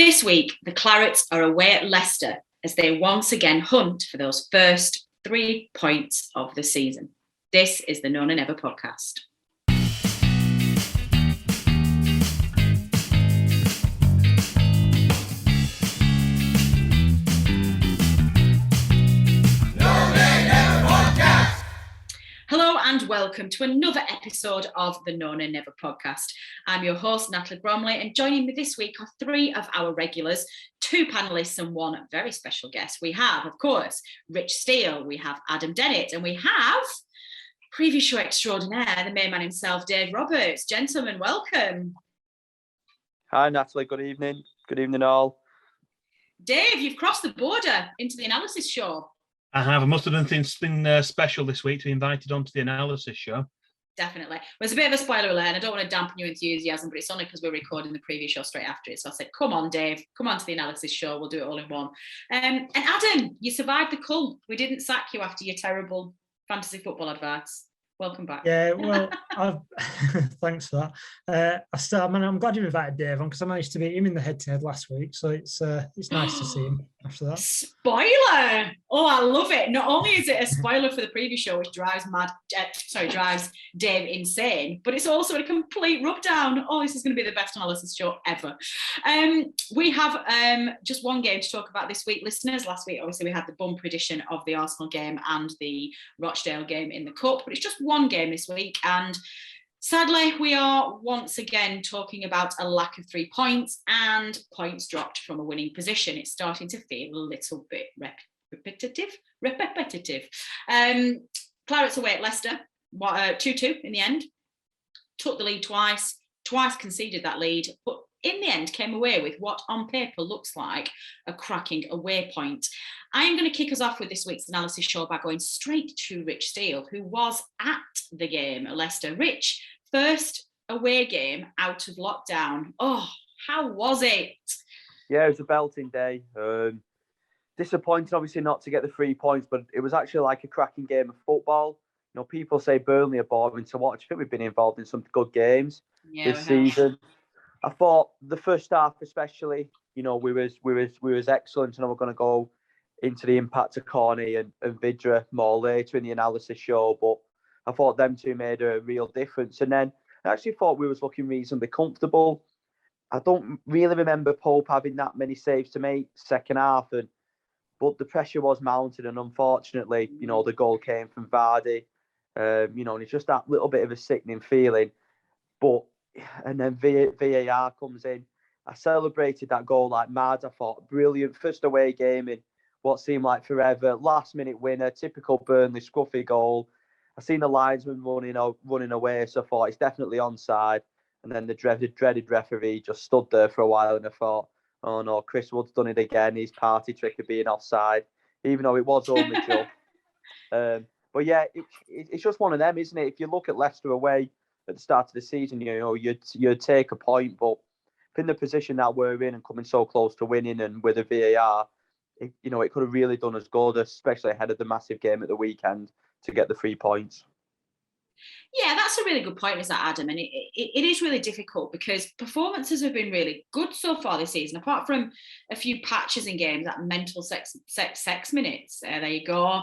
This week, the Clarets are away at Leicester as they once again hunt for those first 3 points of the season. This is the Nona Never podcast. Hello and welcome to another episode of the Nona Never podcast. I'm your host, Natalie, and joining me this week are 3 of our regulars, 2 panellists and 1 very special guest. We have, of course, Rich Steele, we have Adam Dennett, and we have previous show extraordinaire, the main man himself, Dave Roberts. Gentlemen, welcome. Hi, Natalie. Good evening. Good evening, all. Dave, you've crossed the border into the analysis show. I have. I must have done things special this week to be invited onto the analysis show. Definitely. Well, it's a bit of a spoiler alert, and I don't want to dampen your enthusiasm, but it's only because we're recording the previous show straight after it. So I said, come on, Dave, come on to the analysis show. We'll do it all in one. And Adam, you survived the cull. We didn't sack you after your terrible fantasy football adverts. Welcome back. Yeah, well, thanks for that. I'm glad you invited Dave on because I managed to beat him in the head-to-head last week, so it's nice to see him after that. Spoiler! Oh, I love it. Not only is it a spoiler for the previous show, which drives Dave insane, but it's also a complete rubdown. Oh, this is going to be the best analysis show ever. We have just one game to talk about this week, listeners. Last week, obviously, we had the bumper edition of the Arsenal game and the Rochdale game in the Cup, but it's just one game this week, and sadly we are once again talking about a lack of 3 points and points dropped from a winning position. It's starting to feel a little bit repetitive. Clarets away at Leicester, 2-2 in the end, took the lead twice conceded that lead, but in the end came away with what on paper looks like a cracking away point. I am going to kick us off with this week's analysis show by going straight to Rich Steele, who was at the game at Leicester. Rich, first away game out of lockdown. Oh, how was it? Yeah, it was a belting day. Disappointing, obviously, not to get the 3 points, but it was actually like a cracking game of football. You know, people say Burnley are boring to watch. I think we've been involved in some good games this season. I thought the first half, especially, you know, we was excellent, and we're going to go into the impact of Corny and Vidra more later in the analysis show. But I thought them two made a real difference, and then I actually thought we was looking reasonably comfortable. I don't really remember Pope having that many saves to make second half, but the pressure was mounted, and unfortunately, you know, the goal came from Vardy. You know, and it's just that little bit of a sickening feeling. And then VAR comes in. I celebrated that goal like mad. I thought, brilliant. First away game in what seemed like forever. Last minute winner, typical Burnley scruffy goal. I seen the linesman running away, so I thought it's definitely onside. And then the dreaded referee just stood there for a while, and I thought, oh no, Chris Wood's done it again. His party trick of being offside, even though it was only just. But yeah, it's just one of them, isn't it? If you look at Leicester away at the start of the season, you know, you'd take a point, but in the position that we're in and coming so close to winning, and with a VAR, it could have really done us good, especially ahead of the massive game at the weekend, to get the 3 points. Yeah, that's a really good point, is that, Adam? And it is really difficult because performances have been really good so far this season, apart from a few patches in games, that mental sex minutes. There you go.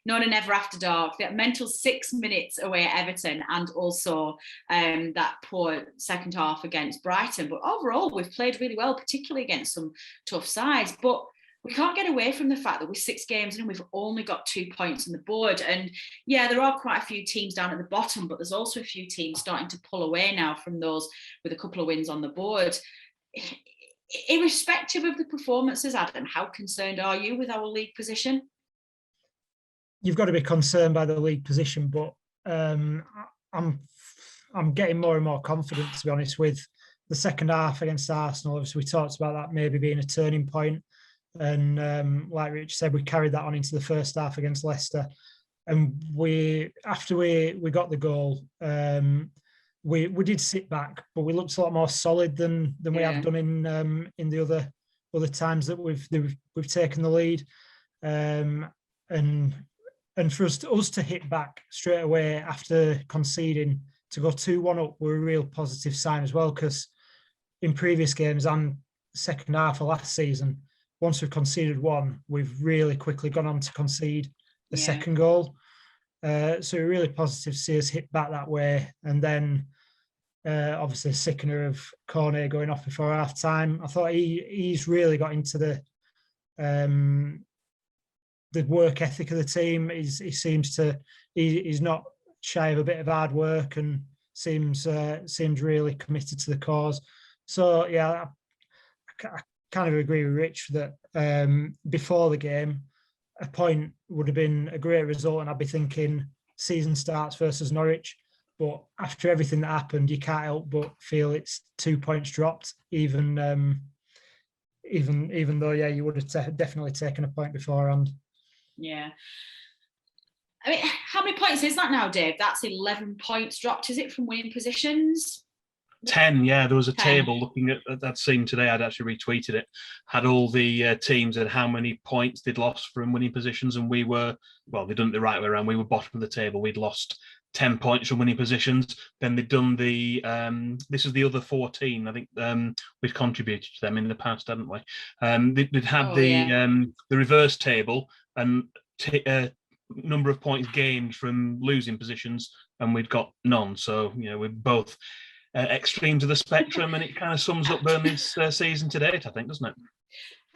Nona Never After Dark, that mental 6 minutes away at Everton, and also that poor second half against Brighton. But overall, we've played really well, particularly against some tough sides. But we can't get away from the fact that we're 6 games in and we've only got 2 points on the board. And yeah, there are quite a few teams down at the bottom, but there's also a few teams starting to pull away now from those with a couple of wins on the board. Irrespective of the performances, Adam, how concerned are you with our league position? You've got to be concerned by the league position, but I'm getting more and more confident, to be honest, with the second half against Arsenal. Obviously, we talked about that maybe being a turning point, and like Rich said, we carried that on into the first half against Leicester. And after we got the goal, we did sit back, but we looked a lot more solid than we have done in the other times that we've taken the lead, and for us to hit back straight away after conceding to go 2-1 up were a real positive sign as well, because in previous games and second half of last season, once we've conceded one, we've really quickly gone on to concede the second goal. So really positive to see us hit back that way. And then obviously sickener of Cornet going off before half time. I thought he's really got into the work ethic of the team. He's not shy of a bit of hard work and seems really committed to the cause. So yeah, I kind of agree with Rich that before the game, a point would have been a great result, and I'd be thinking season starts versus Norwich. But after everything that happened, you can't help but feel it's 2 points dropped, even though you would have definitely taken a point beforehand. Yeah. I mean, how many points is that now, Dave? That's 11 points dropped, is it, from winning positions? 10, yeah. There was a 10. table looking at that scene today. I'd actually retweeted it. Had all the teams and how many points they'd lost from winning positions, and we were, well, they'd done it the right way around. We were bottom of the table. We'd lost 10 points from winning positions. Then they'd done the this is the other 14. I think we've contributed to them in the past, hadn't we? They'd had the reverse table and number of points gained from losing positions, and we'd got none. So we're both extremes of the spectrum, and it kind of sums up Burnley's season to date, I think, doesn't it?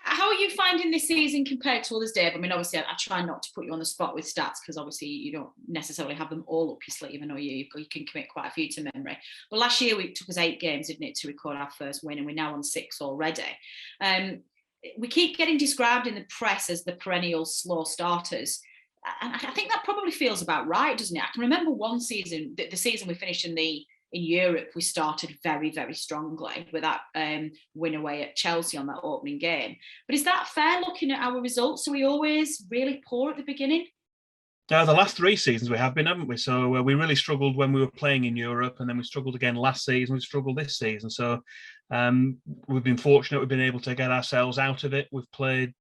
How are you finding this season compared to others, Dave? I mean, obviously, I try not to put you on the spot with stats because obviously you don't necessarily have them all up your sleeve, even though you can commit quite a few to memory. But last year, it took us 8 games, didn't it, to record our first win, and we're now on 6 already. We keep getting described in the press as the perennial slow starters. And I think that probably feels about right, doesn't it? I can remember one season, the season we finished in Europe, we started very, very strongly with that win away at Chelsea on that opening game. But is that fair looking at our results? Are we always really poor at the beginning? The last 3 seasons we have been, haven't we? So we really struggled when we were playing in Europe, and then we struggled again last season. We struggled this season. So we've been fortunate. We've been able to get ourselves out of it. We've played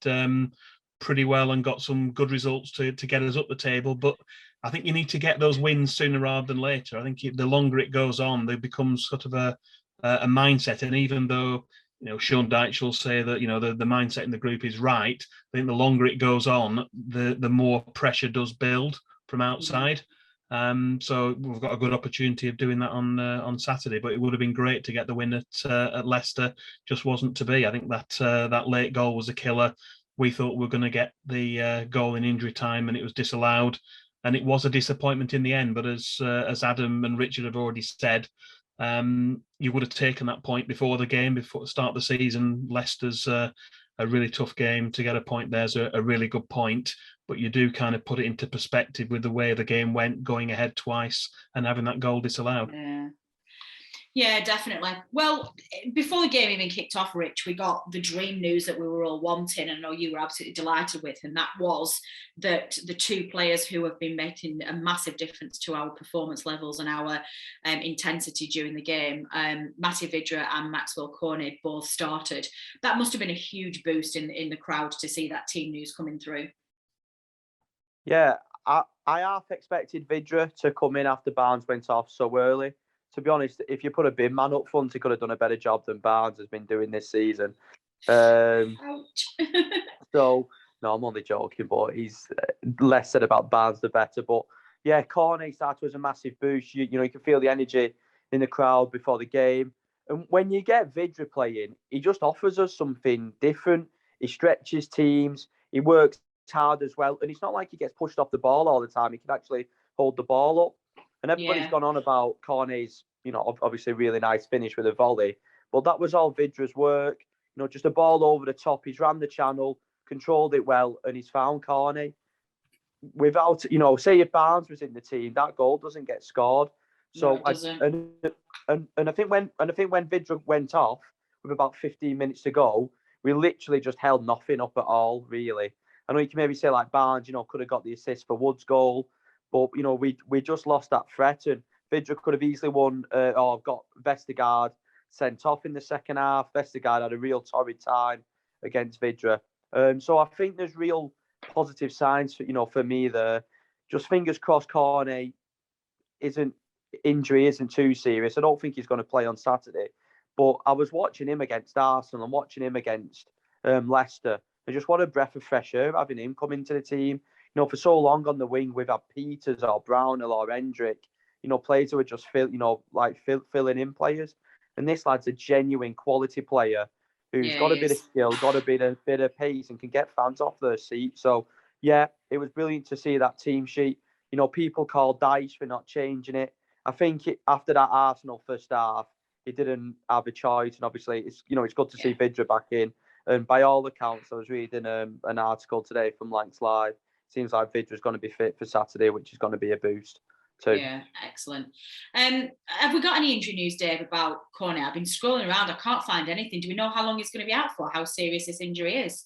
pretty well and got some good results to get us up the table. But I think you need to get those wins sooner rather than later. I think the longer it goes on, there becomes sort of a mindset. And even though Sean Dyche will say that the mindset in the group is right, I think the longer it goes on, the more pressure does build from outside. So we've got a good opportunity of doing that on Saturday. But it would have been great to get the win at Leicester. Just wasn't to be. I think that late goal was a killer. We thought we were going to get the goal in injury time, and it was disallowed. And it was a disappointment in the end. But as Adam and Richard have already said, you would have taken that point before the game, before the start of the season. Leicester's a really tough game. To get a point there's a really good point. But you do kind of put it into perspective with the way the game went, going ahead twice and having that goal disallowed. Yeah, definitely. Well, before the game even kicked off, Rich, we got the dream news that we were all wanting, and I know you were absolutely delighted with, and that was that the 2 players who have been making a massive difference to our performance levels and our intensity during the game, Matty Vidra and Maxwell Cornet, both started. That must have been a huge boost in the crowd to see that team news coming through. Yeah, I half expected Vidra to come in after Barnes went off so early. To be honest, if you put a bin man up front, he could have done a better job than Barnes has been doing this season. Ouch. So, no, I'm only joking, but he's less said about Barnes, the better. But yeah, Cornet started was a massive boost. You can feel the energy in the crowd before the game. And when you get Vidra playing, he just offers us something different. He stretches teams. He works hard as well. And it's not like he gets pushed off the ball all the time. He can actually hold the ball up. And everybody's gone on about Cornet's, obviously really nice finish with a volley. But that was all Vidra's work. Just a ball over the top. He's ran the channel, controlled it well, and he's found Cornet. Without, say if Barnes was in the team, that goal doesn't get scored. So, and I think when Vidra went off with about 15 minutes to go, we literally just held nothing up at all, really. I know you can maybe say like Barnes, could have got the assist for Wood's goal. But, we just lost that threat, and Vidra could have easily won or got Vestergaard sent off in the second half. Vestergaard had a real torrid time against Vidra. So I think there's real positive signs, for me there. Just fingers crossed Cornet injury isn't too serious. I don't think he's going to play on Saturday. But I was watching him against Arsenal and watching him against Leicester. And just what a breath of fresh air having him come into the team. For so long on the wing, we've had Peters or Brownell or Hendrick, players who are just filling in players. And this lad's a genuine quality player who's got a bit of skill, got a bit of pace, and can get fans off their seat. So, yeah, it was brilliant to see that team sheet. People called Dyche for not changing it. I think after that Arsenal first half, he didn't have a choice. And obviously, it's good to see Vidra back in. And by all accounts, I was reading an article today from Lancs Live. Seems like Vidra's going to be fit for Saturday, which is going to be a boost too. Yeah, excellent. Have we got any injury news, Dave, about Cornet? I've been scrolling around. I can't find anything. Do we know how long he's going to be out for? How serious this injury is?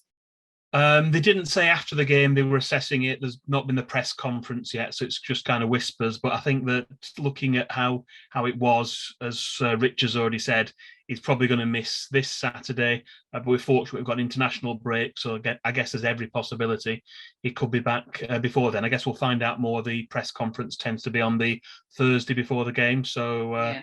They didn't say after the game. They were assessing it. There's not been the press conference yet, so it's just kind of whispers. But I think that looking at how it was, as Rich has already said, he's probably going to miss this Saturday. But we're fortunate we've got an international break, so I guess there's every possibility he could be back before then. I guess we'll find out more. The press conference tends to be on the Thursday before the game, so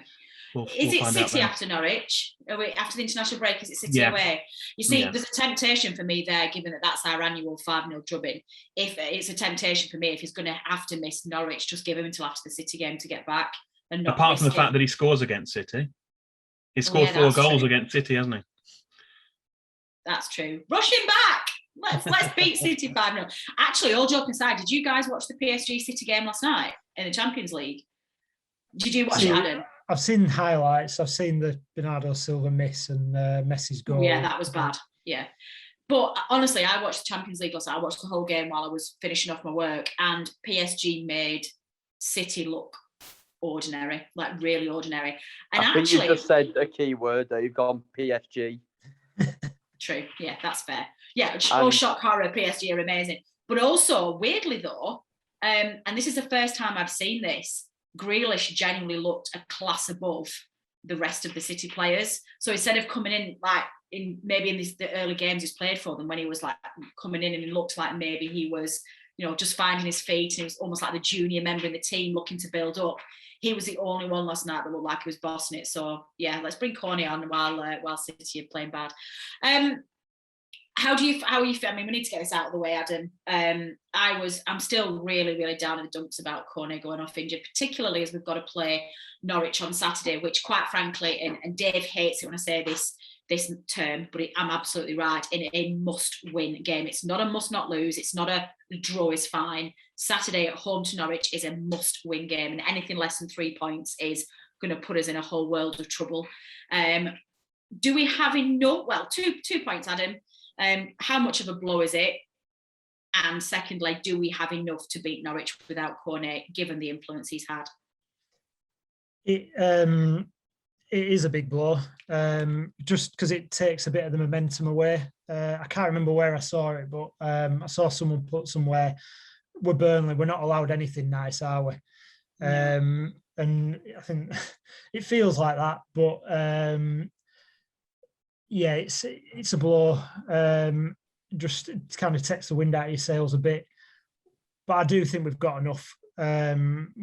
Is it City after Norwich? After the international break, is it City away? You see, there's a temptation for me there, given that that's our annual 5-0 drubbing. If it's a temptation for me, if he's going to have to miss Norwich, just give him until after the City game to get back. And not apart from the fact that he scores against City. He scored 4 goals against City, hasn't he? That's true. Rush him back. Let's beat City 5-0. Actually, all joking aside, did you guys watch the PSG City game last night in the Champions League? Did you watch it, Adam? I've seen highlights. I've seen the Bernardo Silva miss and Messi's goal. Yeah, that was bad. Yeah. But honestly, I watched the Champions League last night. I watched the whole game while I was finishing off my work, and PSG made City look ordinary, like really ordinary. And I think you just said a key word there. You've gone PSG. True. Yeah, that's fair. Yeah, shock horror, PSG are amazing. But also, weirdly though, and this is the first time I've seen this, Grealish genuinely looked a class above the rest of the City players. So instead of coming in like in the early games he's played for them, when he was like coming in and he looked like maybe he was, just finding his feet, and he was almost like the junior member in the team looking to build up. He was the only one last night that looked like he was bossing it. So yeah, let's bring Cornet on while City are playing bad. How are you feeling? I mean, we need to get this out of the way, Adam. I'm still really, really down in the dumps about Cornet going off injured, particularly as we've got to play Norwich on Saturday, which quite frankly, and Dave hates it when I say this term, but I'm absolutely right, in a must-win game. It's not a must-not lose. It's not a draw is fine. Saturday at home to Norwich is a must-win game, and anything less than 3 points is going to put us in a whole world of trouble. Do we have enough? Well, 2 points, Adam. How much of a blow is it? And secondly, do we have enough to beat Norwich without Cornet, given the influence he's had? It is a big blow, just because it takes a bit of the momentum away. I can't remember where I saw it, but I saw someone put somewhere, we're Burnley, we're not allowed anything nice, are we? And I think it feels like that, but yeah, it's a blow. Just it kind of takes the wind out of your sails a bit. But I do think we've got enough.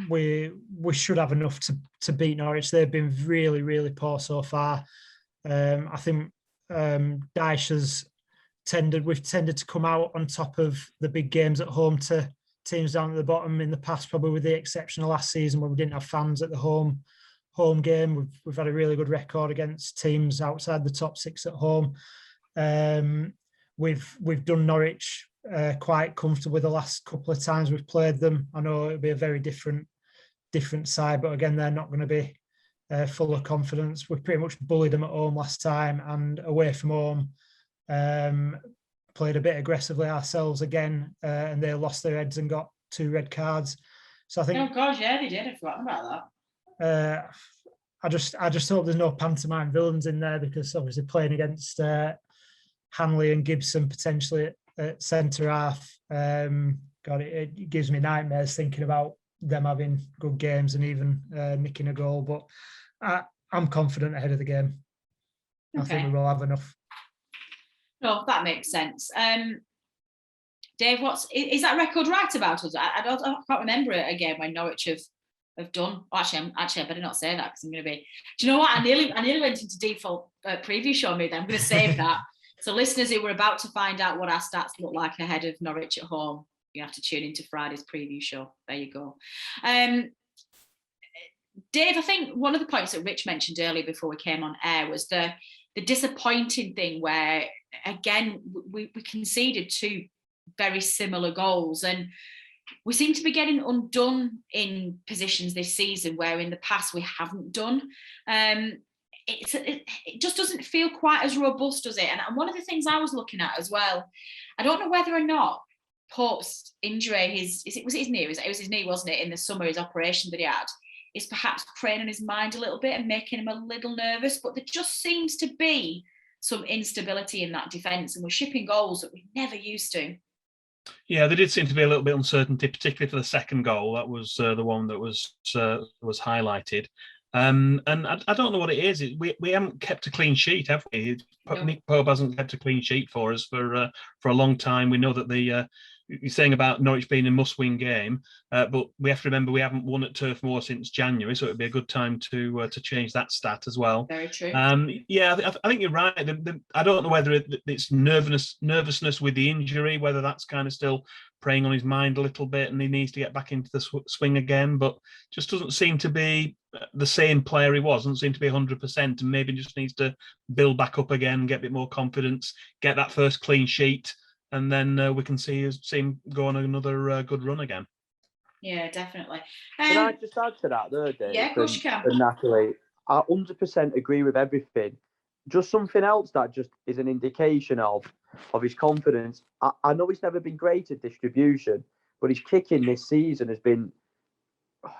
We should have enough to beat Norwich. They've been really, really poor so far. I think Dyche has we've tended to come out on top of the big games at home to teams down at the bottom in the past, probably with the exception of last season when we didn't have fans at the home game. We've had a really good record against teams outside the top 6 at home. We've done Norwich quite comfortably the last couple of times we've played them. I know it'll be a very different side, but again, they're not going to be full of confidence. We pretty much bullied them at home last time, and away from home, played a bit aggressively ourselves again, and they lost their heads and got 2 red cards. So I think, oh gosh, yeah, they did. I've forgotten about that. I just hope there's no pantomime villains in there, because obviously playing against Hanley and Gibson potentially at centre half, God, it gives me nightmares thinking about them having good games and even nicking a goal. But I'm confident ahead of the game. Okay. I think we will have enough. No, that makes sense. Dave, is that record right about us? I can't remember it again when Norwich have have done. Oh, I better not say that because I'm going to be. Do you know what? I nearly went into default preview show mode. I'm going to save that. So listeners who were about to find out what our stats look like ahead of Norwich at home, you have to tune into Friday's preview show. There you go. Dave, I think one of the points that Rich mentioned earlier before we came on air was the disappointing thing where, again, we conceded 2 very similar goals, and we seem to be getting undone in positions this season where in the past we haven't done. It just doesn't feel quite as robust, does it? And one of the things I was looking at as well, I don't know whether or not Pope's injury, was it his knee? It was his knee, wasn't it, in the summer, his operation that he had, is perhaps preying on his mind a little bit and making him a little nervous. But there just seems to be some instability in that defence, and we're shipping goals that we never used to. Yeah, there did seem to be a little bit of uncertainty, particularly for the second goal. That was the one that was highlighted. And I don't know what it is. We haven't kept a clean sheet, have we? No. Nick Pope hasn't kept a clean sheet for us for a long time. We know that you're saying about Norwich being a must-win game, but we have to remember we haven't won at Turf Moor since January, so it'd be a good time to change that stat as well. Very true. Yeah, I think you're right. I don't know whether it's nervousness with the injury, whether that's kind of still preying on his mind a little bit, and he needs to get back into the swing again. But just doesn't seem to be the same player he was. Doesn't seem to be 100%, and maybe just needs to build back up again, get a bit more confidence, get that first clean sheet. And then we can see him go on another good run again. Yeah, definitely. Can I just add to that there, Dave? Yeah, of course you can. And Natalie, I 100% agree with everything. Just something else that just is an indication of his confidence. I know he's never been great at distribution, but his kicking this season has been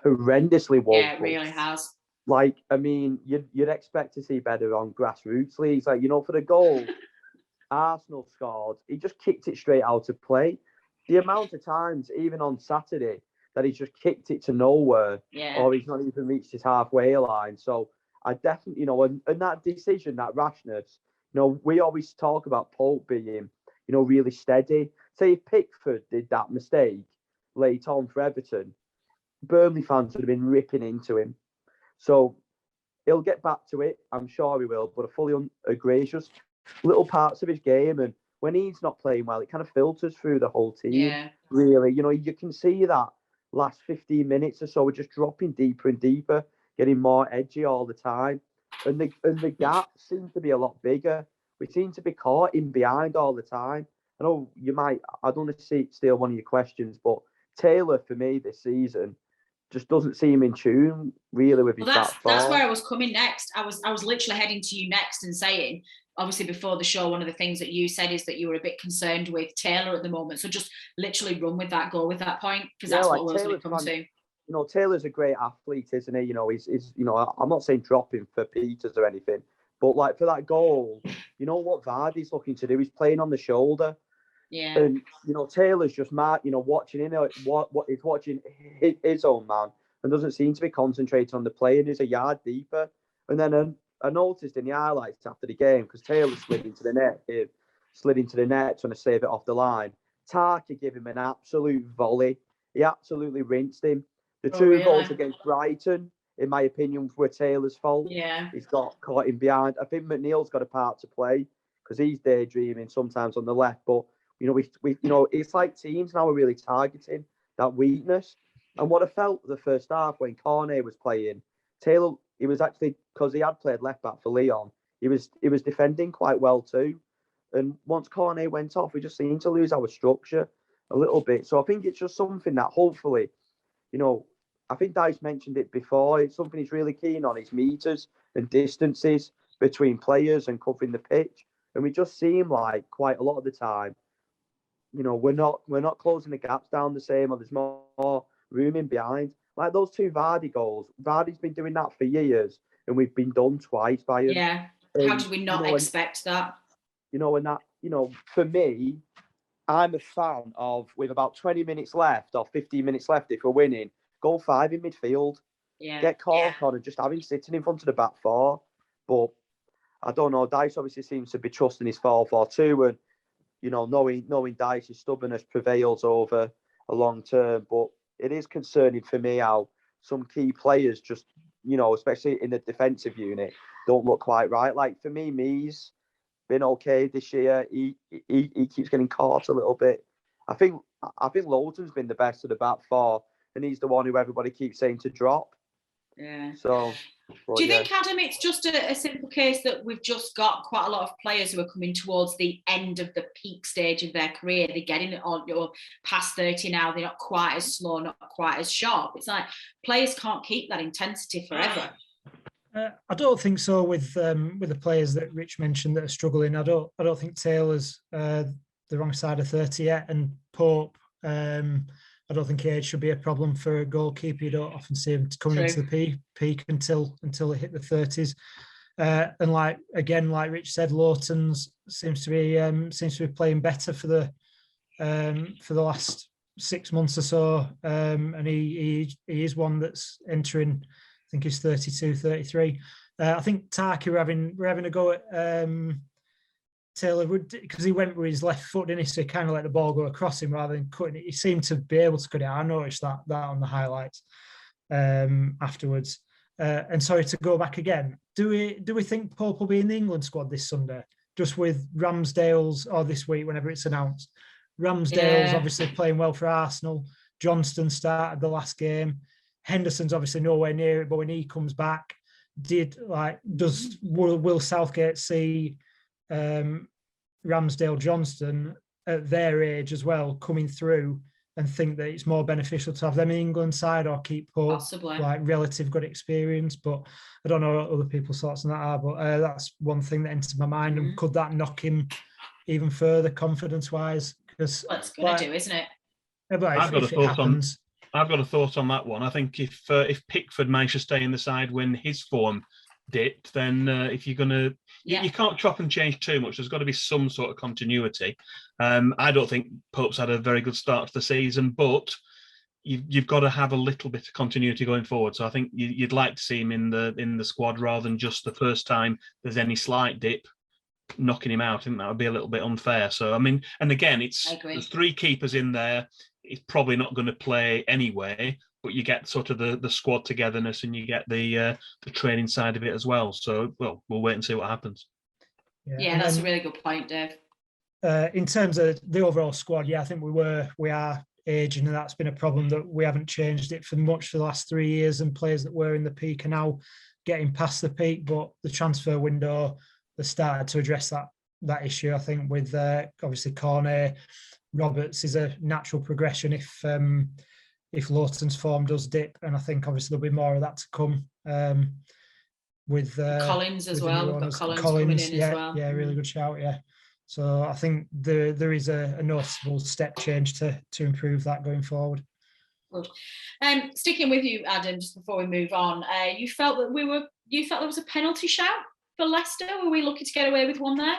horrendously woeful. Yeah, it really has. Like, I mean, you'd expect to see better on grassroots leagues. Like, for the goal Arsenal scored, he just kicked it straight out of play. The amount of times, even on Saturday, that he's just kicked it to nowhere, or he's not even reached his halfway line. So I definitely, and that decision, that rashness, we always talk about Pope being, really steady. Say if Pickford did that mistake late on for Everton, Burnley fans would have been ripping into him. So he'll get back to it. I'm sure he will, but I fully agree. It's just little parts of his game, and when he's not playing well, it kind of filters through the whole team. Really, you can see that last 15 minutes or so we're just dropping deeper and deeper, getting more edgy all the time, and the gaps seem to be a lot bigger. We seem to be caught in behind all the time. I know I don't want to steal one of your questions, but Taylor for me this season just doesn't seem in tune really with his back four. That's where I was coming next. I was literally heading to you next and saying, obviously before the show, one of the things that you said is that you were a bit concerned with Taylor at the moment. So just literally run with that, go with that point, because that's what we're going to come to. Taylor's a great athlete, isn't he? He's I'm not saying dropping for Peters or anything, but like for that goal, what Vardy's looking to do, he's playing on the shoulder. Yeah. And Taylor's just watching he's watching his own man and doesn't seem to be concentrating on the play, and he's a yard deeper. And then I noticed in the highlights after the game, because Taylor slid into the net trying to save it off the line. Tarky gave him an absolute volley. He absolutely rinsed him. The two goals against Brighton, in my opinion, were Taylor's fault. Yeah. He's got caught in behind. I think McNeil's got a part to play because he's daydreaming sometimes on the left. But it's like teams now are really targeting that weakness. And what I felt the first half when Cornet was playing, Taylor, he was actually, because he had played left back for Leon, he was defending quite well too. And once Cornet went off, we just seemed to lose our structure a little bit. So I think it's just something that hopefully, I think Dice mentioned it before, it's something he's really keen on, his meters and distances between players and covering the pitch. And we just seem like quite a lot of the time, we're not closing the gaps down the same, or there's more room in behind. Like those two Vardy goals, Vardy's been doing that for years, and we've been done twice by him. Yeah. How did we not expect that? And that, for me, I'm a fan of, with about 20 minutes left or 15 minutes left, if we're winning, go 5 in midfield. Yeah. Get Cork on and just have him sitting in front of the back four. But I don't know. Dice obviously seems to be trusting his 4-4-2, and knowing Dice's stubbornness prevails over a long term. But it is concerning for me how some key players just, especially in the defensive unit, don't look quite right. Like for me, Mees been okay this year. He keeps getting caught a little bit. I think Lowton's been the best of the back four, and he's the one who everybody keeps saying to drop. Yeah. So, do you think, Adam, it's just a simple case that we've just got quite a lot of players who are coming towards the end of the peak stage of their career? They're getting on past 30 now. They're not quite as slow, not quite as sharp. It's like players can't keep that intensity forever. I don't think so with the players that Rich mentioned that are struggling. I don't think Taylor's the wrong side of 30 yet, and Pope. I don't think age should be a problem for a goalkeeper. You don't often see him coming into the peak until they hit the 30s. And like Rich said, Lowton's seems to be playing better for the last 6 months or so, and he is one that's entering. I think he's 32, 33. I think Taki we're having a go at Taylor because he went with his left foot, didn't he? So he kind of let the ball go across him rather than cutting it. He seemed to be able to cut it. I noticed that on the highlights afterwards. And sorry to go back again. Do we think Pope will be in the England squad this Sunday? Just with Ramsdale's, or this week whenever it's announced. Ramsdale's obviously playing well for Arsenal. Johnston started the last game. Henderson's obviously nowhere near it, but when he comes back, will Southgate see Ramsdale, Johnston at their age as well coming through and think that it's more beneficial to have them in England side or keep Pope like relative good experience? But I don't know what other people's thoughts on that are, but that's one thing that entered my mind. And could that knock him even further confidence wise? Because it's going to do, isn't it? I've got a thought on that one. I think if Pickford managed to stay in the side when his form dipped, then if you're going to, you can't chop and change too much. There's got to be some sort of continuity. I don't think Pope's had a very good start to the season, but you've got to have a little bit of continuity going forward. So I think you'd like to see him in the squad rather than just the first time there's any slight dip knocking him out. I think that would be a little bit unfair. So I mean, and again, there's three keepers in there. It's probably not going to play anyway, but you get sort of the squad togetherness and you get the training side of it as well. So, we'll wait and see what happens. Yeah, that's a really good point, Dave. In terms of the overall squad, I think we are aging, and that's been a problem that we haven't changed it for much for the last 3 years, and players that were in the peak are now getting past the peak, but the transfer window has started to address that issue, I think, with obviously Cornet. Roberts is a natural progression if Lowton's form does dip, and I think obviously there'll be more of that to come with Collins as well. We've got Collins coming in as well. Yeah, really good shout. Yeah, so I think there is a noticeable step change to improve that going forward. Good. Sticking with you, Adam, just before we move on, you felt there was a penalty shout for Leicester. Were we lucky to get away with one there?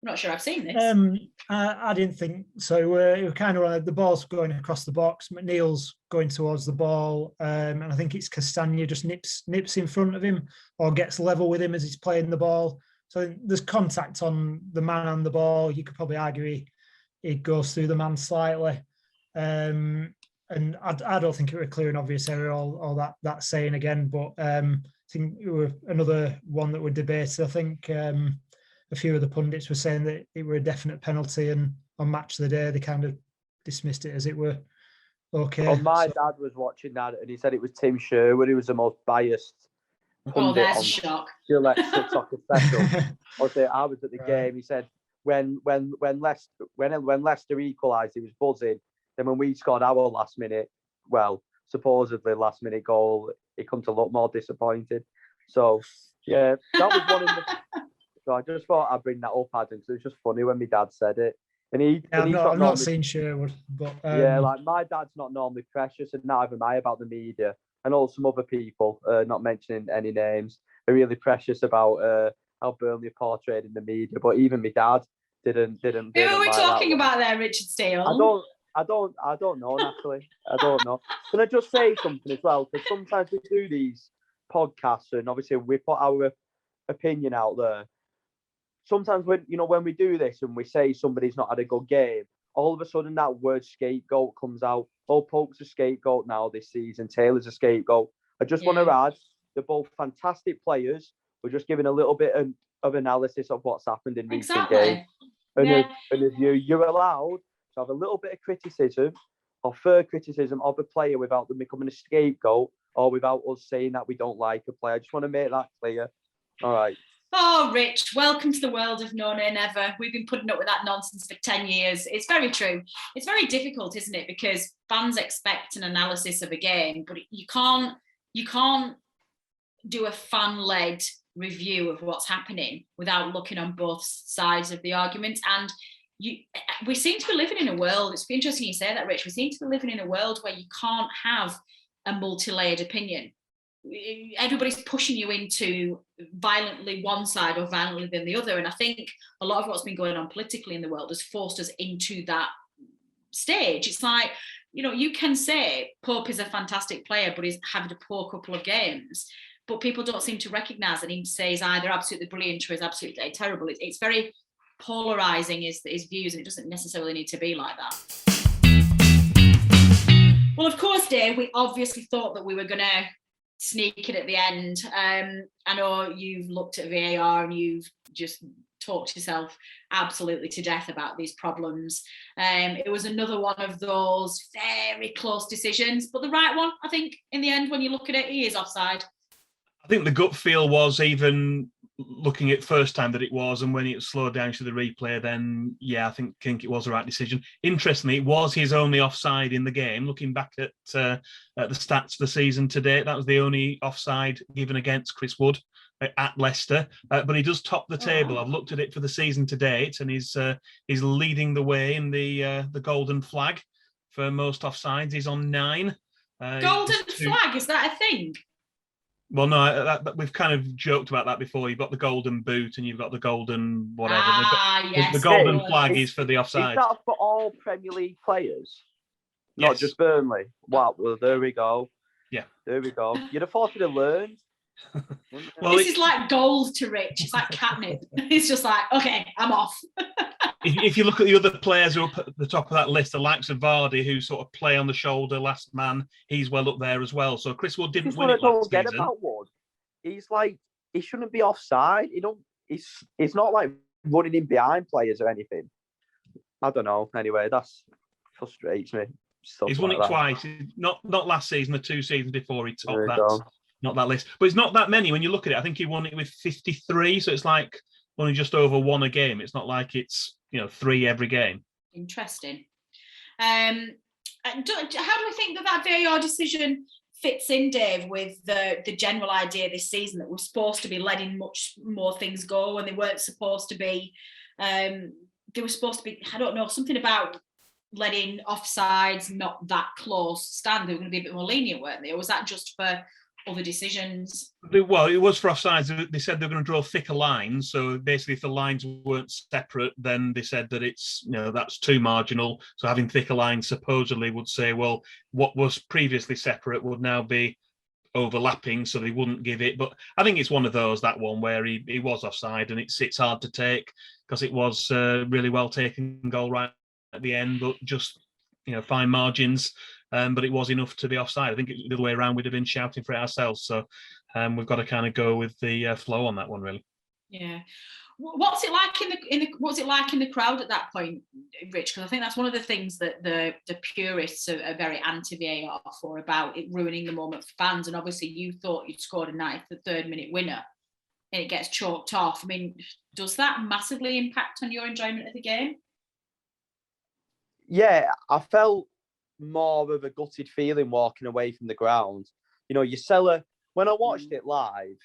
I'm not sure I've seen this. I didn't think so. It was kind of the ball's going across the box. McNeil's going towards the ball, and I think it's Castagna just nips in front of him or gets level with him as he's playing the ball. So there's contact on the man and the ball. You could probably argue he goes through the man slightly, and I don't think it was a clear and obvious error. All that saying again, but I think it was another one that we debated. I think. A few of the pundits were saying that it were a definite penalty, and on Match of the Day they kind of dismissed it as it were okay. Well, my dad was watching that, and he said it was Tim Sherwood who was the most biased pundit that's on a shock. Gillette Soccer Special. I was at the game. He said when Leicester equalised, he was buzzing. Then when we scored our supposedly last minute goal, he come to look more disappointed. So that was one of the. So I just thought I'd bring that up, Adam, because it was just funny when my dad said it. And I've not seen Sherwood, but like my dad's not normally precious, and neither am I about the media. I know some other people, not mentioning any names, are really precious about how Burnley are portrayed in the media. But even my dad didn't. Who are we talking about there, Richard Steele? I don't know, Natalie. I don't know. Can I just say something as well? Because sometimes we do these podcasts, and obviously we put our opinion out there. Sometimes when we do this and we say somebody's not had a good game, all of a sudden that word scapegoat comes out. Oh, Pope's a scapegoat now this season. Taylor's a scapegoat. I just want to add, they're both fantastic players. We're just giving a little bit of analysis of what's happened in recent games. And, if you're allowed to have a little bit of criticism or fair criticism of a player without them becoming a scapegoat or without us saying that we don't like a player. I just want to make that clear. All right. Oh, Rich, welcome to the world of no, nay, never. We've been putting up with that nonsense for 10 years. It's very true. It's very difficult, isn't it? Because fans expect an analysis of a game, but you can't do a fan-led review of what's happening without looking on both sides of the argument. And we seem to be living in a world, it's interesting you say that, Rich, we seem to be living in a world where you can't have a multi-layered opinion. Everybody's pushing you into violently one side or violently than the other. And I think a lot of what's been going on politically in the world has forced us into that stage. It's like, you can say Pope is a fantastic player, but he's having a poor couple of games. But people don't seem to recognise that he says either absolutely brilliant or is absolutely terrible. It's very polarising his views, and it doesn't necessarily need to be like that. Well, of course, Dave, we obviously thought that we were going to sneak it at the end. I know you've looked at VAR and you've just talked yourself absolutely to death about these problems. It was another one of those very close decisions, but the right one, I think, in the end, when you look at it, he is offside. I think the gut feel was, even looking at first time, that it was, and when it slowed down to the replay, then I think it was the right decision. Interestingly, it was his only offside in the game. Looking back at the stats for the season to date, that was the only offside given against Chris Wood at Leicester. But he does top the table. I've looked at it for the season to date, and he's leading the way in the golden flag for most offsides. He's on 9. Golden flag, is that a thing? Well, no, we've kind of joked about that before. You've got the golden boot and you've got the golden whatever. Yes. The golden flag is for the offside. Is that for all Premier League players? Not just Burnley? Wow, well, there we go. Yeah. There we go. You'd have thought you'd have learned. Well, this is like gold to Rich. It's like catnip. It's just like, okay, I'm off. If you look at the other players who are up at the top of that list, the likes of Vardy, who sort of play on the shoulder, last man, he's well up there as well. So Chris Wood didn't win it last season. About Wood. He's like, he shouldn't be offside. He's not like running in behind players or anything. I don't know. Anyway, that's frustrates me. He's won it twice. Not last season, the 2 seasons before he topped that. Not that list, but it's not that many when you look at it. I think he won it with 53, so it's like only just over 1 a game. It's not like it's 3 every game. Interesting. How do we think that VAR decision fits in, Dave, with the general idea this season that we're supposed to be letting much more things go when they weren't supposed to be? They were supposed to be, I don't know, something about letting offsides not that close stand. They were going to be a bit more lenient, weren't they? Or was that just for other decisions? Well, it was for offsides. They said they were going to draw thicker lines. So basically, if the lines weren't separate, then they said that it's that's too marginal. So having thicker lines supposedly would say, well, what was previously separate would now be overlapping, so they wouldn't give it. But I think it's one of those, that one where he was offside, and it's hard to take because it was really well taken goal right at the end, but just fine margins. But it was enough to be offside. I think the other way around, we'd have been shouting for it ourselves. So we've got to kind of go with the flow on that one, really. Yeah. What's it like in the crowd at that point, Rich? Because I think that's one of the things that the purists are very anti-VAR for, about it ruining the moment for fans. And obviously, you thought you'd scored a 93rd minute winner, and it gets chalked off. I mean, does that massively impact on your enjoyment of the game? Yeah, I felt more of a gutted feeling walking away from the ground. When I watched it live,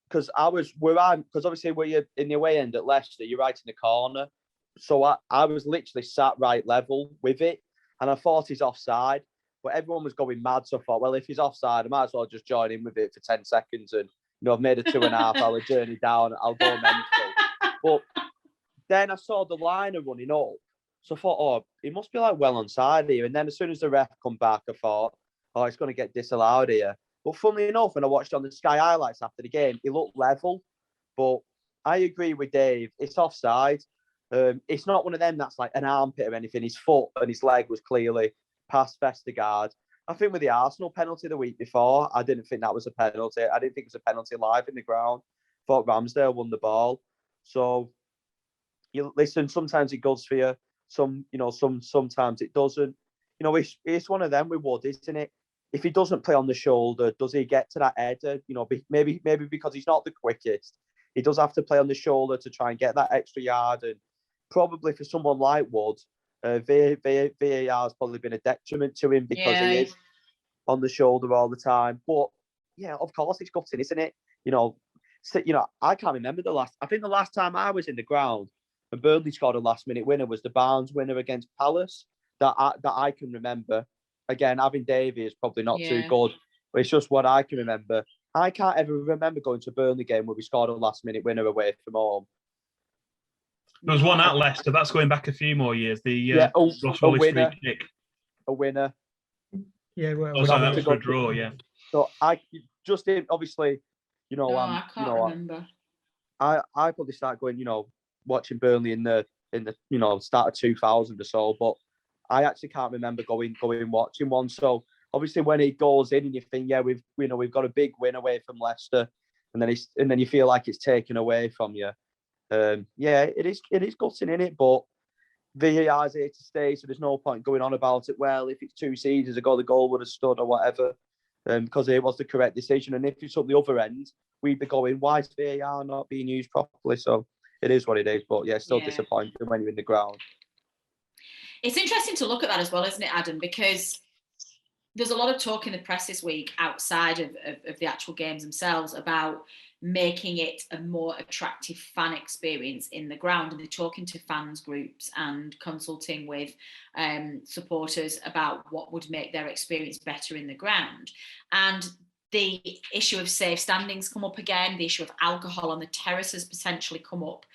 because obviously where you're in the away end at Leicester, you're right in the corner. So I was literally sat right level with it, and I thought he's offside, but everyone was going mad. So I thought, well, if he's offside, I might as well just join in with it for 10 seconds. And, I've made a 2.5 hour journey down. I'll go mental. But then I saw the liner running up. So I thought, he must be like well onside here. And then as soon as the ref come back, I thought, it's going to get disallowed here. But funnily enough, when I watched on the Sky highlights after the game, he looked level. But I agree with Dave. It's offside. It's not one of them that's like an armpit or anything. His foot and his leg was clearly past Vestergaard. I think with the Arsenal penalty the week before, I didn't think that was a penalty. I didn't think it was a penalty live in the ground. Thought Ramsdale won the ball. So you listen, sometimes it goes for you. Sometimes it doesn't. It's one of them with Wood, isn't it? If he doesn't play on the shoulder, does he get to that header? Maybe because he's not the quickest, he does have to play on the shoulder to try and get that extra yard. And probably for someone like Wood, VAR has probably been a detriment to him because he is on the shoulder all the time. But yeah, of course, it's gutting, isn't it? I can't remember I think the last time I was in the ground and Burnley scored a last-minute winner was the Barnes winner against Palace that I can remember. Again, having Davey is probably not too good, but it's just what I can remember. I can't ever remember going to a Burnley game where we scored a last-minute winner away from home. There was one at Leicester. That's going back a few more years. The Ross a Wallace winner. free kick. A winner. Yeah, well, that was for a draw. Yeah. So I just obviously, I can't remember. I probably start going, watching Burnley in the start of 2000 or so, but I actually can't remember going watching one. So obviously when it goes in and you think, we've got a big win away from Leicester, and then you feel like it's taken away from you. It is gutting in it, but VAR is here to stay, so there's no point going on about it. Well, if it's 2 seasons ago, the goal would have stood or whatever, because it was the correct decision. And if it's up the other end, we'd be going, why is VAR not being used properly? So it is what it is, but still disappointing when you're in the ground. It's interesting to look at that as well, isn't it, Adam? Because there's a lot of talk in the press this week outside of the actual games themselves about making it a more attractive fan experience in the ground. And they're talking to fans groups and consulting with supporters about what would make their experience better in the ground. And the issue of safe standings come up again. The issue of alcohol on the terraces potentially come up.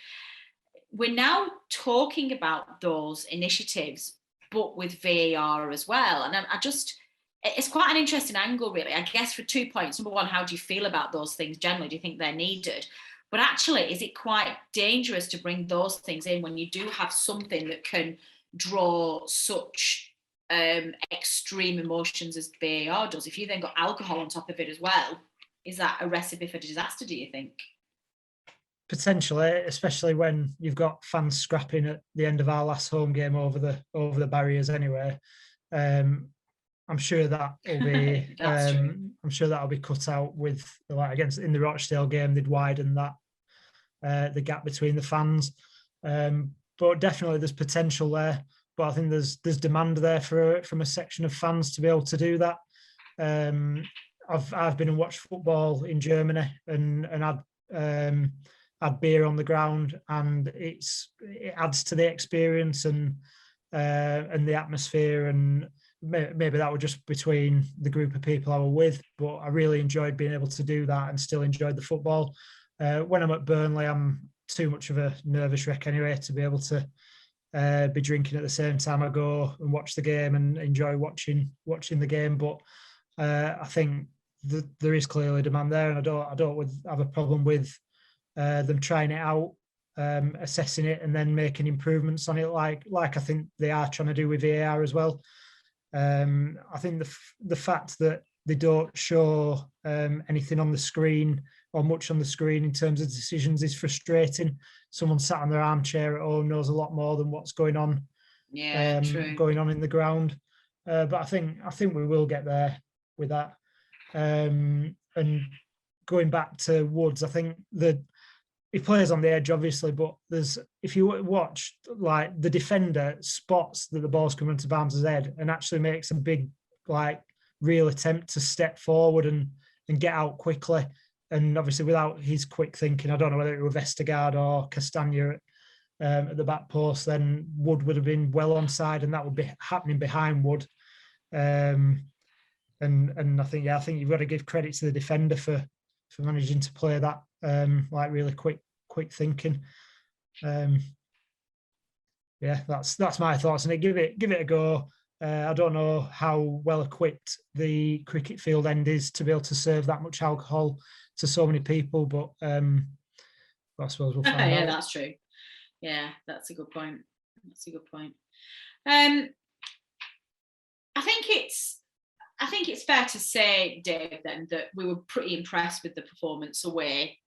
We're now talking about those initiatives, but with VAR as well. And it's quite an interesting angle, really, I guess, for 2 points. Number one, how do you feel about those things generally? Do you think they're needed? But actually, is it quite dangerous to bring those things in when you do have something that can draw such extreme emotions as VAR does? If you then got alcohol on top of it as well, is that a recipe for disaster, do you think? Potentially, especially when you've got fans scrapping at the end of our last home game over the barriers anyway. I'm sure that will be. I'm sure that'll be cut out with against in the Rochdale game. They'd widen that the gap between the fans, but definitely there's potential there. But I think there's demand there from a section of fans to be able to do that. I've been and watched football in Germany and had beer on the ground, and it adds to the experience and the atmosphere. And maybe that was just between the group of people I were with, but I really enjoyed being able to do that and still enjoyed the football. When I'm at Burnley, I'm too much of a nervous wreck anyway to be able to be drinking at the same time I go and watch the game and enjoy watching the game. But I think there is clearly demand there, and I don't have a problem with them trying it out, assessing it, and then making improvements on it, like I think they are trying to do with VAR as well. I think the fact that they don't show anything on the screen or much on the screen in terms of decisions is frustrating. Someone sat on their armchair at home knows a lot more than what's going on. Going on in the ground. But I think we will get there with that. And going back to Woods, I think that he plays on the edge, obviously, but if you watch, like, the defender spots that the ball's coming into Barnes' head and actually makes a big, real attempt to step forward and get out quickly. And obviously, without his quick thinking, I don't know whether it was Vestergaard or Castagna at the back post, then Wood would have been well onside, and that would be happening behind Wood. And I think you've got to give credit to the defender for managing to play that really quick thinking. That's my thoughts on it. Give it a go. I don't know how well equipped the cricket field end is to be able to serve that much alcohol to so many people, but I suppose we'll find out. Yeah, that's true. Yeah, that's a good point. I think I think it's fair to say, Dave, then that we were pretty impressed with the performance away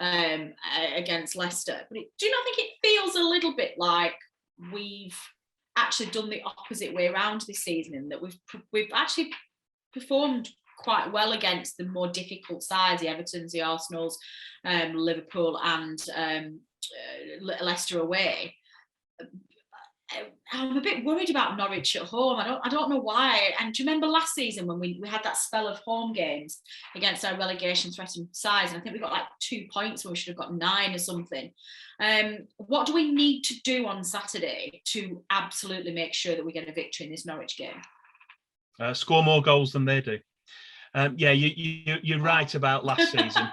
against Leicester. But do you not think it feels a little bit like we've actually done the opposite way around this season, in that we've actually performed quite well against the more difficult sides, the Evertons, the Arsenals, Liverpool, and Leicester away. I'm a bit worried about Norwich at home. I don't know why. And do you remember last season when we had that spell of home games against our relegation threatened sides? And I think we got like 2 points when we should have got 9 or something. What do we need to do on Saturday to absolutely make sure that we get a victory in this Norwich game? Score more goals than they do. Yeah, you're right about last season.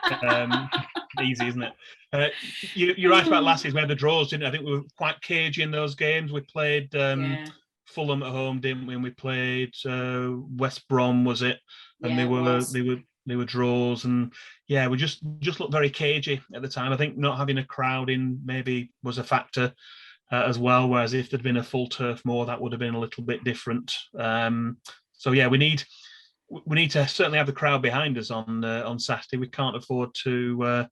Easy, isn't it? You're right about last season. We had the draws, didn't we? I think we were quite cagey in those games. We played Fulham at home, didn't we? And we played West Brom, was it? And they were draws, and yeah, we just looked very cagey at the time. I think not having a crowd in maybe was a factor as well. Whereas if there'd been a full Turf Moor, that would have been a little bit different. So yeah, we need to certainly have the crowd behind us on Saturday. We can't afford to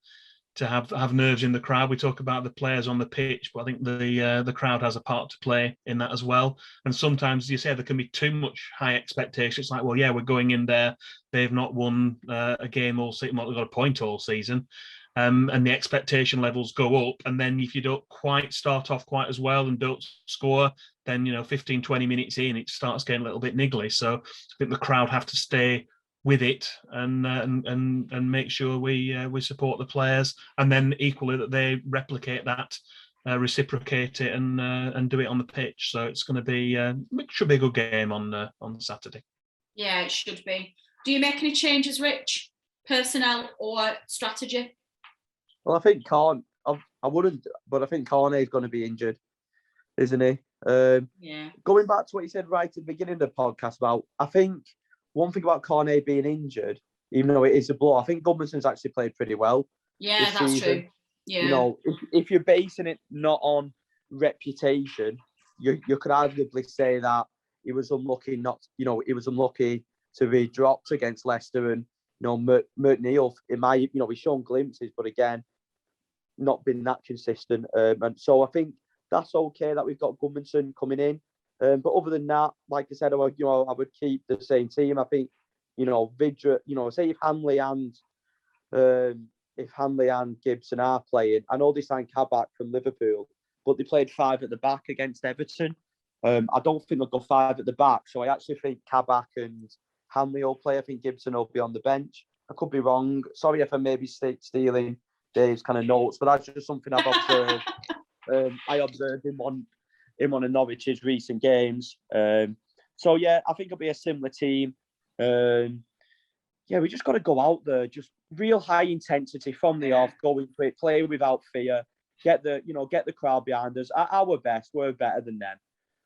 have nerves in the crowd. We talk about the players on the pitch, but I think the crowd has a part to play in that as well. And sometimes you say there can be too much high expectation. It's like, well, yeah, we're going in there. They've not won a game all season. Well, they've got a point all season. And the expectation levels go up. And then if you don't quite start off quite as well and don't score, then, 15, 20 minutes in, it starts getting a little bit niggly. So I think the crowd have to stay with it and make sure we support the players, and then equally that they replicate that, reciprocate it, and do it on the pitch. So it's going to be it should be a good game on Saturday. Yeah, it should be. Do you make any changes, Rich? Personnel or strategy? Well, I think I wouldn't, but I think Carney is going to be injured, isn't he? Going back to what you said right at the beginning of the podcast about, I think one thing about Carney being injured, even though it is a blow, I think Gudmundsson's actually played pretty well. Yeah, that's season. True. Yeah. If you're basing it not on reputation, you could arguably say that he was unlucky to be dropped against Leicester, and McNeil, he's shown glimpses, but again, not been that consistent. And so I think that's okay that we've got Gudmundsson coming in. But other than that, like I said, I would keep the same team. I think, Vidra, say if Hanley and Gibson are playing, I know they signed Kabak from Liverpool, but they played 5 at the back against Everton. I don't think they'll go 5 at the back. So I actually think Kabak and Hanley will play. I think Gibson will be on the bench. I could be wrong. Sorry if I may be stealing Dave's kind of notes, but that's just something I've observed. I observed him on of Norwich's recent games. So yeah, I think it'll be a similar team. We just got to go out there, just real high intensity from the off, go and play without fear, get the crowd behind us. At our best, we're better than them.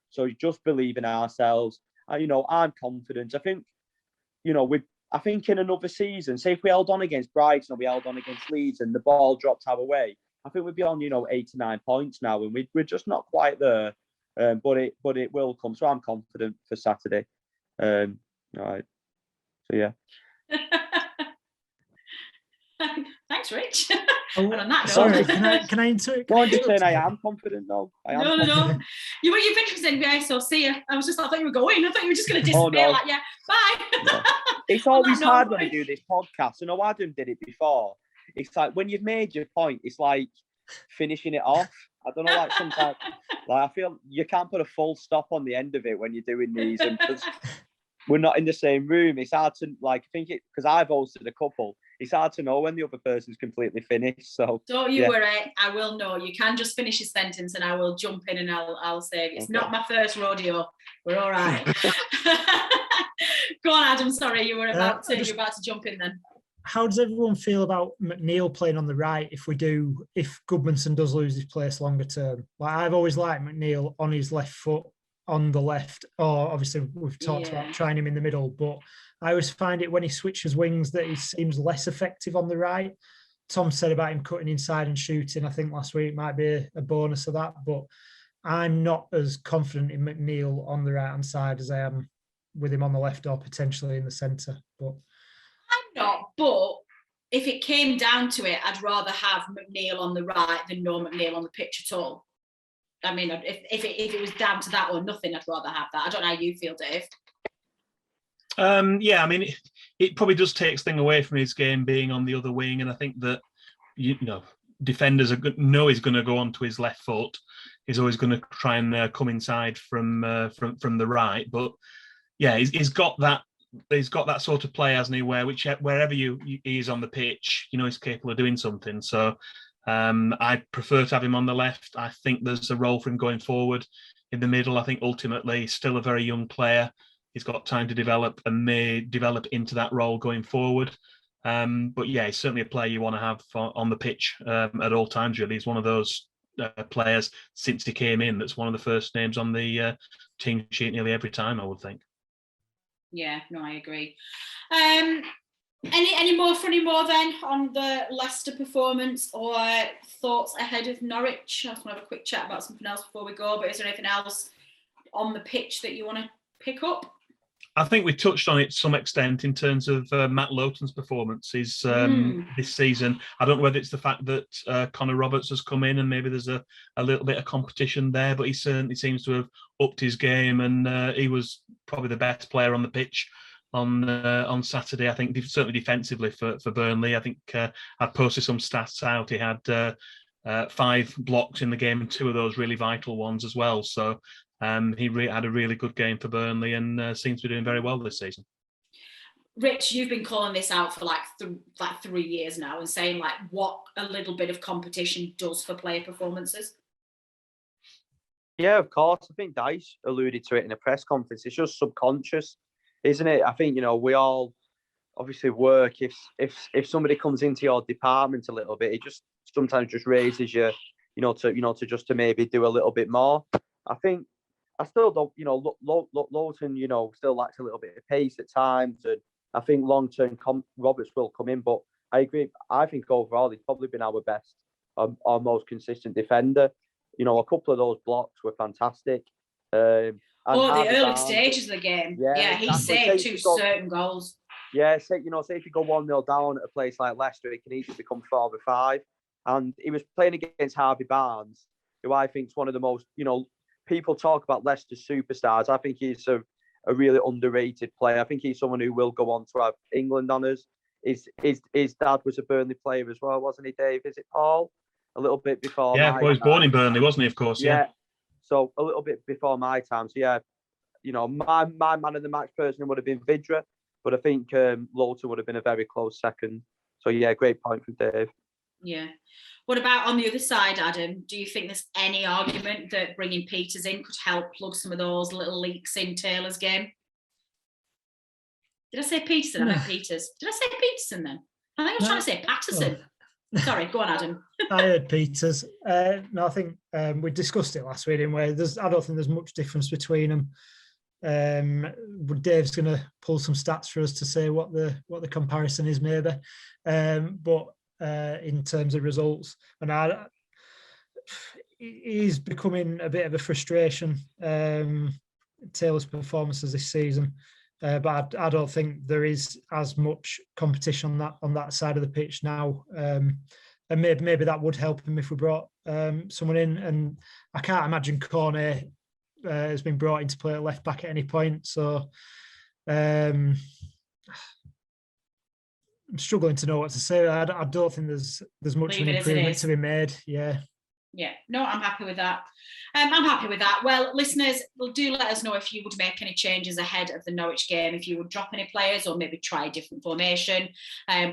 So just believe in ourselves. I'm confident. I think, I think in another season, say if we held on against Brighton or we held on against Leeds and the ball dropped our way, I think we'd be on, 8 to 9 points now, and we're just not quite there. But it will come. So I'm confident for Saturday. All right. So yeah. Thanks, Rich. Sorry, can I interrupt? No, I'm just saying I am confident though. No. You've been saying, yeah, so see you. I thought you were going. I thought you were just going to disappear. Like, yeah, bye. No. It's always hard when I do this podcast. Adam did it before. It's like when you've made your point, it's like finishing it off. I don't know, like sometimes, I feel you can't put a full stop on the end of it when you're doing these, and because we're not in the same room, it's hard to because I've hosted a couple. It's hard to know when the other person's completely finished. So don't you worry, I will know. You can just finish a sentence, and I will jump in and I'll say it's not my first rodeo. We're all right. Go on, Adam. Sorry, you were about to jump in then. How does everyone feel about McNeil playing on the right if Gudmundsson does lose his place longer term? Like, I've always liked McNeil on his left foot, on the left, or obviously we've talked about trying him in the middle, but I always find it when he switches wings that he seems less effective on the right. Tom said about him cutting inside and shooting, I think last week might be a bonus of that, but I'm not as confident in McNeil on the right-hand side as I am with him on the left or potentially in the centre. But I'm not. But if it came down to it, I'd rather have McNeil on the right than no McNeil on the pitch at all. I mean, if it was down to that or nothing, I'd rather have that. I don't know how you feel, Dave. Yeah, I mean, it probably does take thing away from his game being on the other wing, and I think that defenders know he's going to go onto his left foot. He's always going to try and come inside from the right. But yeah, he's got that. He's got that sort of play, hasn't he? Wherever he is on the pitch, he's capable of doing something. So I prefer to have him on the left. I think there's a role for him going forward in the middle. I think ultimately he's still a very young player. He's got time to develop and may develop into that role going forward. But yeah, he's certainly a player you want to have on the pitch at all times, really. He's one of those players since he came in that's one of the first names on the team sheet nearly every time, I would think. Yeah, no, I agree. Any more then on the Leicester performance or thoughts ahead of Norwich? I just want to have a quick chat about something else before we go, but is there anything else on the pitch that you want to pick up? I think we touched on it to some extent in terms of Matt Lowton's performances this season. I don't know whether it's the fact that Connor Roberts has come in and maybe there's a little bit of competition there, but he certainly seems to have upped his game, and he was probably the best player on the pitch on Saturday. I think certainly defensively for Burnley. I think I posted some stats out. He had 5 blocks in the game and 2 of those really vital ones as well. So he had a really good game for Burnley and seems to be doing very well this season. Rich, you've been calling this out for like 3 years now and saying like what a little bit of competition does for player performances. Yeah, of course. I think Dice alluded to it in a press conference. It's just subconscious, isn't it? I think, we all obviously work. If somebody comes into your department a little bit, it just sometimes just raises you, to maybe do a little bit more. I think I still don't, Lowton, still lacks a little bit of pace at times, and I think long-term Roberts will come in, but I agree. I think overall he's probably been our best, our most consistent defender. A couple of those blocks were fantastic. The early stages of the game. Yeah, he saved 2 certain goals. Yeah, say if you go 1-0 down at a place like Leicester, it can easily become 4 or 5. And he was playing against Harvey Barnes, who I think is one of the most, people talk about Leicester's superstars. I think he's a really underrated player. I think he's someone who will go on to have England honours. His dad was a Burnley player as well, wasn't he, Dave? Is it Paul? A little bit before. Yeah, he was born in Burnley, wasn't he? Of course. Yeah. So a little bit before my time. So yeah, my man of the match personally would have been Vidra, but I think Lowton would have been a very close second. So yeah, great point from Dave. Yeah. What about on the other side, Adam? Do you think there's any argument that bringing Peters in could help plug some of those little leaks in Taylor's game? Did I say Peterson? I meant Peters. Did I say Peterson then? I think I was trying to say Patterson. Oh. Sorry, go on, Adam. I heard Peters. No, I think we discussed it last week, didn't we? I don't think there's much difference between them. Dave's going to pull some stats for us to say what the comparison is, maybe. But in terms of results, and he's becoming a bit of a frustration. Taylor's performances this season, but I don't think there is as much competition on that side of the pitch now. And maybe that would help him if we brought someone in. And I can't imagine Cornet has been brought in to play at left back at any point. So I'm struggling to know what to say. I don't think there's much of an improvement to be made. Yeah, no, I'm happy with that. I'm happy with that. Well, listeners, do let us know if you would make any changes ahead of the Norwich game, if you would drop any players or maybe try a different formation.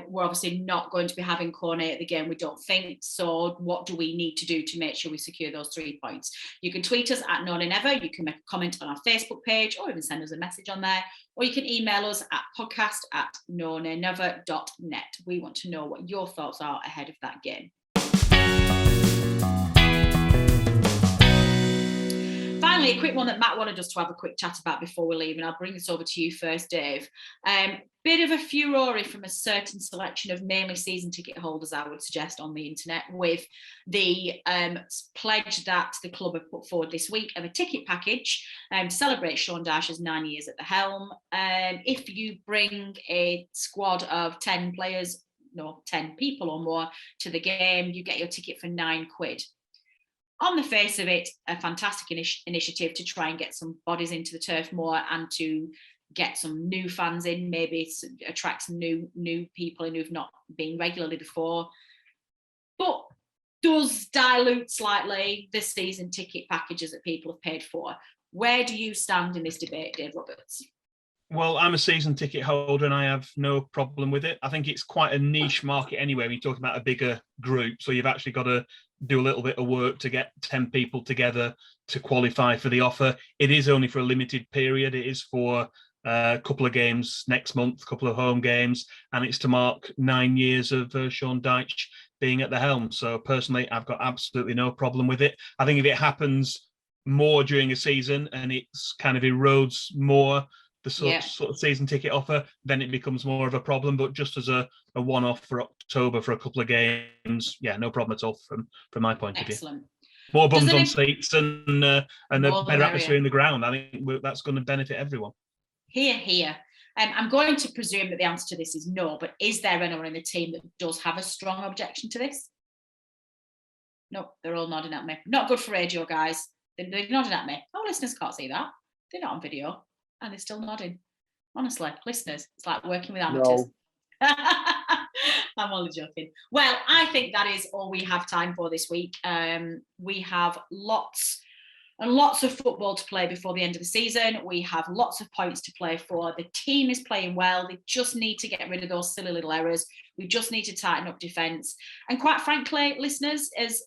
We're obviously not going to be having Cornet at the game, we don't think. So what do we need to do to make sure we secure those 3 points? You can tweet us at NoNever. You can make a comment on our Facebook page or even send us a message on there. Or you can email us at podcast@nonever.net. We want to know what your thoughts are ahead of that game. finally, a quick one that Matt wanted us to have a quick chat about before we leave, and I'll bring this over to you first, Dave. Bit of a furore from a certain selection of mainly season ticket holders, I would suggest, on the internet, with the pledge that the club have put forward this week of a ticket package to celebrate Sean Dyche's 9 years at the helm. If you bring a squad of 10 players, 10 people or more to the game, you get your ticket for £9. On the face of it, a fantastic initiative to try and get some bodies into the Turf Moor and to get some new fans in, maybe attract some new people in who've not been regularly before, but does dilute slightly the season ticket packages that people have paid for. Where do you stand in this debate, Dave Roberts? Well, I'm a season ticket holder and I have no problem with it. I think it's quite a niche market anyway when you're talking about a bigger group. So you've actually got to do a little bit of work to get 10 people together to qualify for the offer. It is only for a limited period. It is for a couple of games next month, a couple of home games, and it's to mark 9 years of Sean Dyche being at the helm. So personally, I've got absolutely no problem with it. I think if it happens more during a season and it's kind of erodes more the sort of season ticket offer, then it becomes more of a problem. But just as a one-off for October for a couple of games, no problem at all from my point of view. More bums on seats and a better atmosphere in the ground. I think that's going to benefit everyone. Here. I'm going to presume that the answer to this is no, but is there anyone in the team that does have a strong objection to this? No, they're all nodding at me. Not good for radio, guys. They're nodding at me. Oh, listeners can't see that. They're not on video. And they're still nodding. Honestly, listeners, it's like working with amateurs. No. I'm only joking. Well, I think that is all we have time for this week. We have lots and lots of football to play before the end of the season. We have lots of points to play for. The team is playing well. They just need to get rid of those silly little errors. We just need to tighten up defence. And quite frankly, listeners, as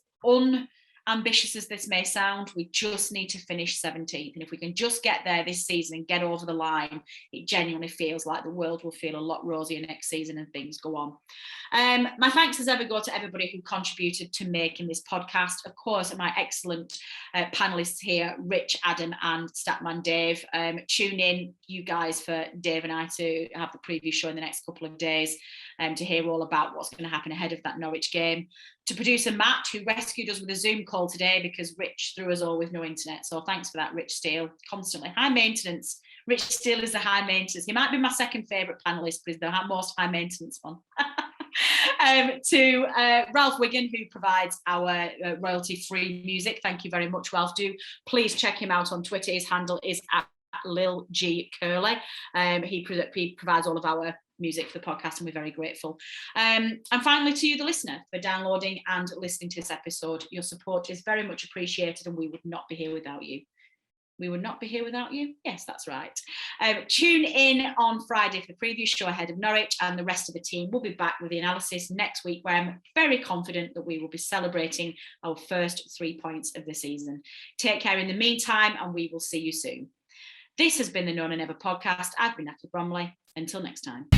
unambitious as this may sound, we just need to finish 17th. And if we can just get there this season and get over the line, it genuinely feels like the world will feel a lot rosier next season and things go on. My thanks as ever go to everybody who contributed to making this podcast. Of course, my excellent panelists here, Rich, Adam and Statman Dave. Tune in, you guys, for Dave and I to have the preview show in the next couple of days to hear all about what's going to happen ahead of that Norwich game. To producer Matt, who rescued us with a Zoom call today because Rich threw us all with no internet. So thanks for that, Rich Steele. Constantly high maintenance. Rich Steele is the high maintenance. He might be my second favourite panellist, but he's the most high maintenance one. To Ralph Wigan, who provides our royalty-free music. Thank you very much, Ralph. Do please check him out on Twitter. His handle is @Lil G Curley. He provides all of our music for the podcast, and we're very grateful. And finally, to you, the listener, for downloading and listening to this episode. Your support is very much appreciated, and we would not be here without you. We would not be here without you? Yes, that's right. Tune in on Friday for the preview show ahead of Norwich, and the rest of the team will be back with the analysis next week, where I'm very confident that we will be celebrating our first 3 points of the season. Take care in the meantime, and we will see you soon. This has been the No Nay Never podcast. I've been Natalie Bromley. Until next time.